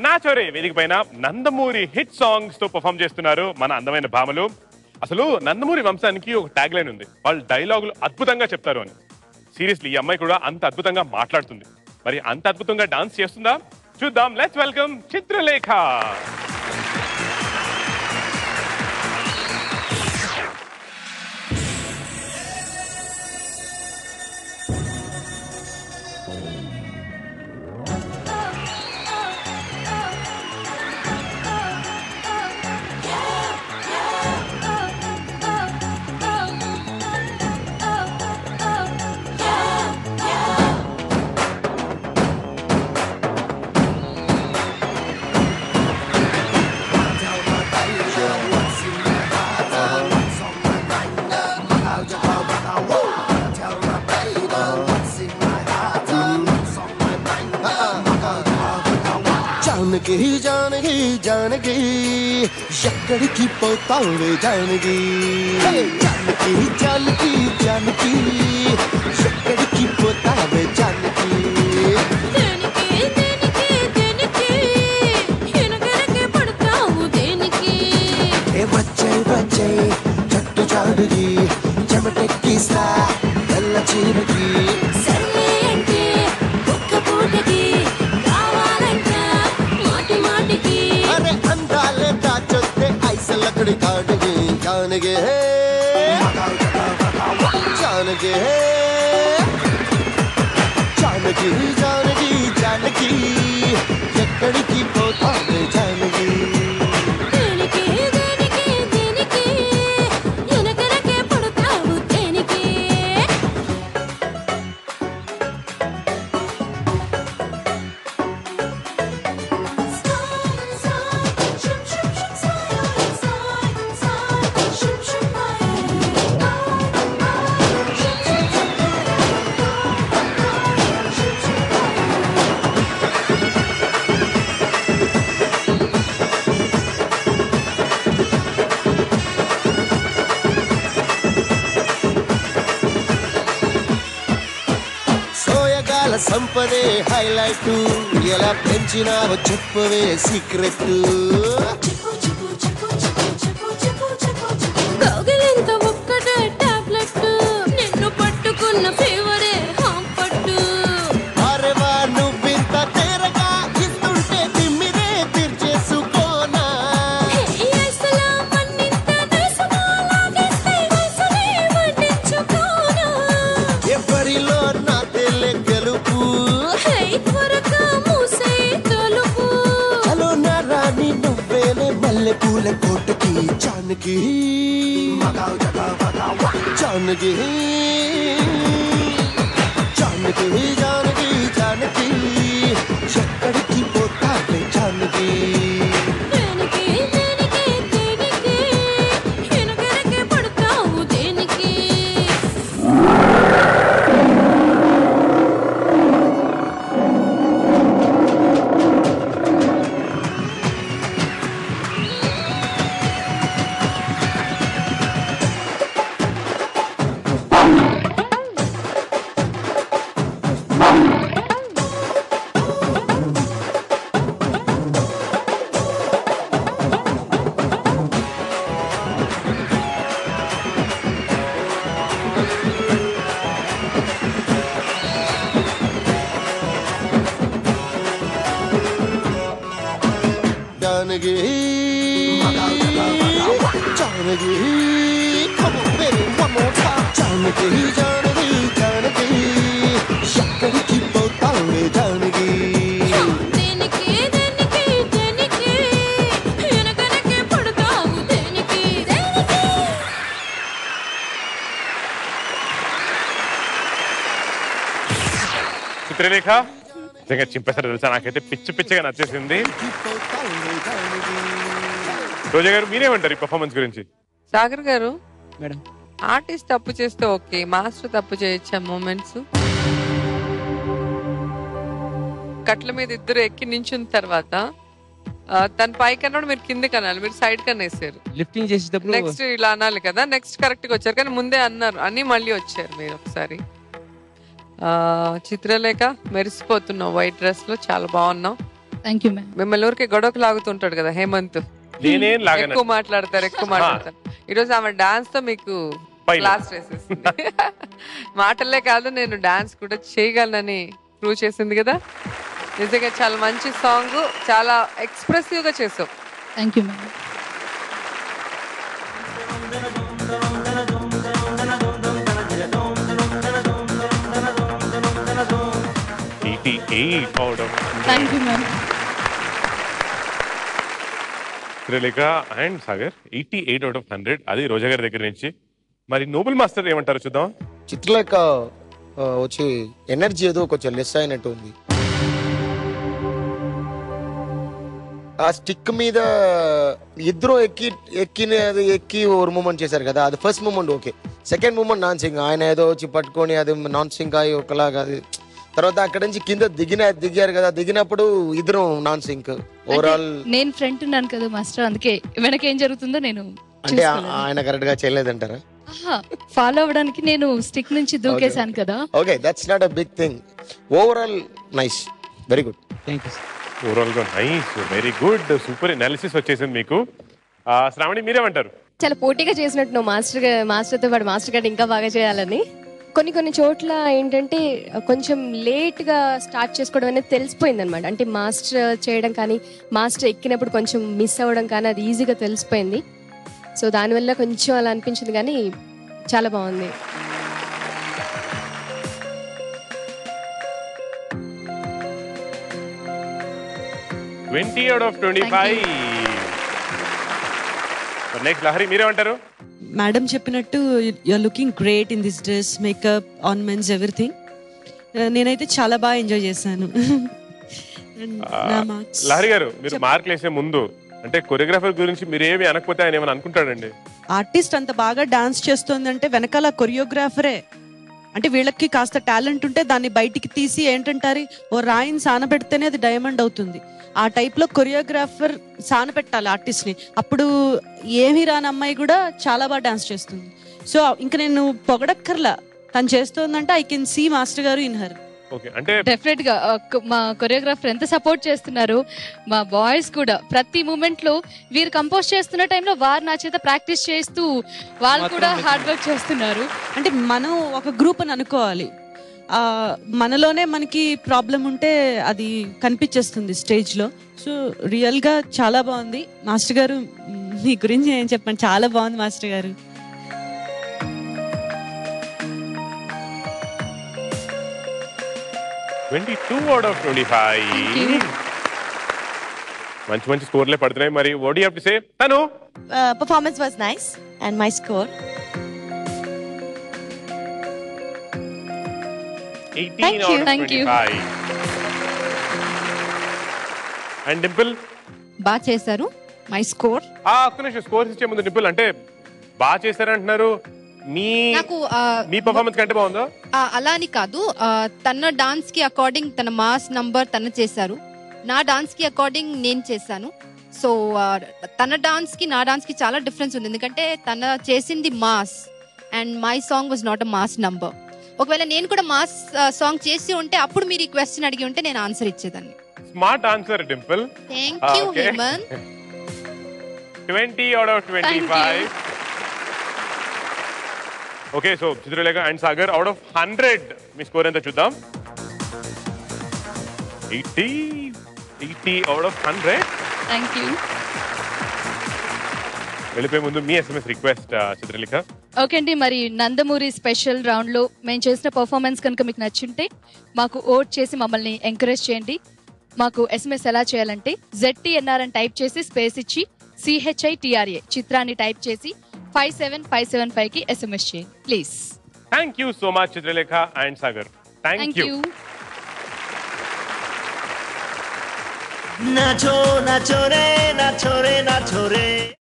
నాచోరే వేదిక పైన Nandamuri hit songs తో పర్ఫామ్ చేస్తున్నారు మన అందమైన భామలు. అసలు నందమూరి వంశానికి ఒక ట్యాగ్ లైన్ ఉంది, వాళ్ళు డైలాగులు అద్భుతంగా చెప్తారు అని. సీరియస్లీ ఈ అమ్మాయి కూడా అంత అద్భుతంగా మాట్లాడుతుంది. మరి అంత అద్భుతంగా డాన్స్ చేస్తుందా? చూద్దాం. Let's welcome Chitralekha. जानकी जानकी जानकी ఎక్కడికి పోతావే जानकी जानकी जानकी जानकी ఎక్కడికి పోతావే जानकी దేనికి దేనికి దేనికి ఎనగరకే పడతావు దేనికి ఏ వచ్చే వచ్చే చట్టు చాడుకి చెమటెక్కిస్తా తెల్ల చీరకి సర్లే అంటే ఒక్క పూటకి अरे अंदाले दाचते ऐसे लकड़ी काटगे जानगे जानगे जानगी जानगी जानगी ఎక్కడికి పోతావే जानगी దేనికి దేనికి దేనికి ఎనగరకే పడతావు దేనికి సంపదే హైలైట్ ఎలా పెంచినావో చెప్పవే సీక్రెట్ గౌగిలింత ఒక్కటే టాబ్లెట్ నిన్ను పట్టుకున్న ఫీవరే హాంపట్టు అరేవా నువ్వింత తేరగా ఇస్తుంటే తిమ్మిరే తీర్చేసుకోనా ఐసలా మన్నింత దేశమాలాగేస్తే ఐసలే వడ్డించుకోనా ఎవరిలో నా తెల్లె గెలుపు త్వరగా మూసే తలుపు చలో నా రాణి నువ్వేనే మల్లె పూల కోటకి జానకి జానకి జానకి జానకి జానకి ఎక్కడికి పోతావే జానకి దేనికి దేనికి దేనికి ఎనగరకే పడతావు దేనికి जानगी जानगी come on baby one more time जानगी जानगी जानगी ఎక్కడికి పోతావే जानगी దేనికి దేనికి దేనికి ఎనగరకే పడతావు దేనికి దేనికి చిత్రలేఖ నిజంగా చింపేశారు తెలుసా, నాకైతే పిచ్చి పిచ్చిగా నచ్చేసింది. రోజా గారు మీరేమంటారు ఈ పర్ఫార్మెన్స్ గురించి? సాగర్ గారు మేడం, ఆర్టిస్ట్ తప్పు చేస్తే ఓకే, మాస్టర్ తప్పు చేయొచ్చా? మూమెంట్స్ కట్ల మీద ఇద్దరు ఎక్కి నించున్న తర్వాత తన పైకి అన్నాడు, మీరు కిందకి అనాలి, మీరు సైడ్ కన్నా వేసారు. లిఫ్టింగ్ చేసేటప్పుడు నెక్స్ట్ ఇలా అనాలి కదా, నెక్స్ట్ కరెక్ట్ గా వచ్చారు కానీ ముందే అన్నారు అని మళ్ళీ వచ్చారు మీరు ఒకసారి. చిత్రలేఖ మెరిసిపోతున్నావు వైట్ డ్రెస్ లో, చాలా బాగున్నావు. Thank you ma'am. మిమ్మల్ని ఊరికే గొడవకు లాగుతుంటాడు కదా హేమంత్, నేనేం లాగను. ఎక్కువ మాట్లాడతారు. ఈరోజు ఆమె డాన్స్ తో మీకు క్లాస్ వేసేసింది. మాటలే కాదు, నేను డాన్స్ కూడా చేయగలనని ప్రూవ్ చేసింది కదా. నిజంగా చాలా మంచి సాంగ్, చాలా ఎక్స్ప్రెసివ్ గా చేసావు. Thank you ma'am. Thank you ma'am. Chitralekha and Sagar 88/100, అది రోజా గారి దగ్గర నుంచి. మరి నోబుల్ మాస్టర్ ఏమంటారు చూద్దాం. చిత్రలేఖ వచ్చి ఎనర్జీ ఏదో కొంచెం లెస్ అయినట్టు ఉంది. ఆ స్టిక్ మీద ఇద్దరు ఎక్కి ఒక మూమెంట్ చేశారు కదా, అది first moment okay. Second moment నాన్ సింగ్, ఆయన ఏదో వచ్చి పట్టుకొని అది నాన్ సింగ్ అయ్యి ఒకలాగా అది. తర్వాత అక్కడ నుంచి కింద దిగారు కదా, దిగినప్పుడు ఇద్దరు నాన్ సింక్. ఓవరాల్ నేను ఫ్రంట్ ఉన్నాను కదా మాస్టర్, అందుకే వెనక ఏం జరుగుతుందో నేను అంటే ఆయన కరెక్ట్ గా చేయలేదంటారా? ఫాలో అవ్వడానికి నేను స్టిక్ నుంచి దూకేశాను కదా. Okay, that's not a big thing. Overall nice, very good. Thank you. Overall గా nice, very good, super analysis వచ్చేసింది మీకు. శ్రావణి మీరేమంటారు? చాలా పోటీగా చేసినట్టు నువ్వు మాస్టర్తో పాటు మాస్టర్ గారు ఇంకా బాగా చేయాలని. కొన్ని చోట్ల ఏంటంటే కొంచెం లేట్గా స్టార్ట్ చేసుకోవడం అనేది తెలిసిపోయింది అనమాట. అంటే మాస్టర్ చేయడం కానీ, మాస్టర్ ఎక్కినప్పుడు కొంచెం మిస్ అవ్వడం కానీ అది ఈజీగా తెలిసిపోయింది. సో దానివల్ల కొంచెం అలా అనిపించింది, కానీ చాలా బాగుంది. నెక్స్ట్ లహరి మీరేమంటారు? మేడం చెప్పినట్టు you're looking great in this dress, makeup, ornaments, everything. నేనైతే చాలా బాగా ఎంజాయ్ చేశాను. లహరి గారు, మీరు మార్కులు వేసే ముందు అంటే కొరియోగ్రాఫర్ గురించి మీరు ఏమి అనకపోతే ఆయన ఏమైనా అనుకుంటాడండి? ఆర్టిస్ట్ అంత బాగా డాన్స్ చేస్తుందంటే వెనకాల కొరియోగ్రాఫరే. అంటే వీళ్ళకి కాస్త టాలెంట్ ఉంటే దాన్ని బయటికి తీసి ఏంటంటారు, ఓ రాయిని సానబెడితేనే అది డైమండ్ అవుతుంది. ఆ టైప్లో కొరియోగ్రాఫర్ సానపెట్టాలి ఆర్టిస్ట్ని. అప్పుడు ఏమీ రాని అమ్మాయి కూడా చాలా బాగా డాన్స్ చేస్తుంది. సో ఇంకా నేను పొగడక్కర్లా, తను చేస్తుందంటే ఐ కెన్ సీ మాస్టర్ గారు ఇన్ హర్. డెఫినెట్ గా మా కొరియోగ్రాఫర్ ఎంత సపోర్ట్ చేస్తున్నారు, మా బాయ్స్ కూడా ప్రతి మూమెంట్ లో వీరు కంపోజ్ చేస్తున్న టైంలో వారు నా చేత ప్రాక్టీస్ చేస్తూ వాళ్ళు కూడా హార్డ్ వర్క్ చేస్తున్నారు. అంటే మనం ఒక గ్రూప్ అని అనుకోవాలి. మనలోనే మనకి ప్రాబ్లం ఉంటే అది కనిపించేస్తుంది స్టేజ్ లో. సో రియల్ గా చాలా బాగుంది. మాస్టర్ గారు మీ గురించి ఏం చెప్పండి, చాలా బాగుంది మాస్టర్ గారు. మంచి మంచి స్కోర్లే పడుతున్నాయి. మరి what do you have to say తను? Performance was nice and my score 18/25. And Dimple బాగా చేశారు. మై స్కోర్ ఒక్క నిమిషం, స్కోర్స్ ఇచ్చే ముందు డింపుల్ అంటే బాగా చేశారంటున్నారు, మీ పర్ఫార్మెన్స్ కంటే బాగుందా? అలా అని కాదు, తన డాన్స్ కి అకార్డింగ్ తన మాస్ నంబర్ తన చేశారు, నా డాన్స్ కి అకార్డింగ్ నేను చేశాను. సో తన డాన్స్ కి నా డాన్స్ కి చాలా డిఫరెన్స్ ఉంది, ఎందుకంటే తన చేసింది mass and my song was not a mass number. ఒకవేళ నేను కూడా మాస్ సాంగ్ చేసి ఉంటే అప్పుడు మీరు ఈ క్వశ్చన్ అడిగి ఉంటే నేను ఆన్సర్ ఇచ్చేదాన్ని. Smart answer Dimple. Thank you Hemanth. 20/25. Okay, so Chitralekha and Sagar out of 100 మీ స్కోర్ ఎంత చూద్దాం. 80/100. Thank you. వెళ్ళిపోయే ముందు మీ SMS రిక్వెస్ట్ చిత్రలేఖ. ఓకే అండి, మరి నందమూరి స్పెషల్ రౌండ్ లో మేము చేసిన పర్ఫార్మెన్స్ కనుక మీకు నచ్చుంటే మాకు ఓట్ చేసి మమ్మల్ని ఎంకరేజ్ చేయండి. మాకు SMS ఎలా చేయాలంటే ZTNR అని టైప్ చేసి స్పేస్ ఇచ్చి CHITRA చిత్రాన్ని టైప్ చేసి 57575 కి SMS చేయండి please. Thank you so much Chitralekha and Sagar. Thank you. Nacho nacho ray nacho ray nacho ray.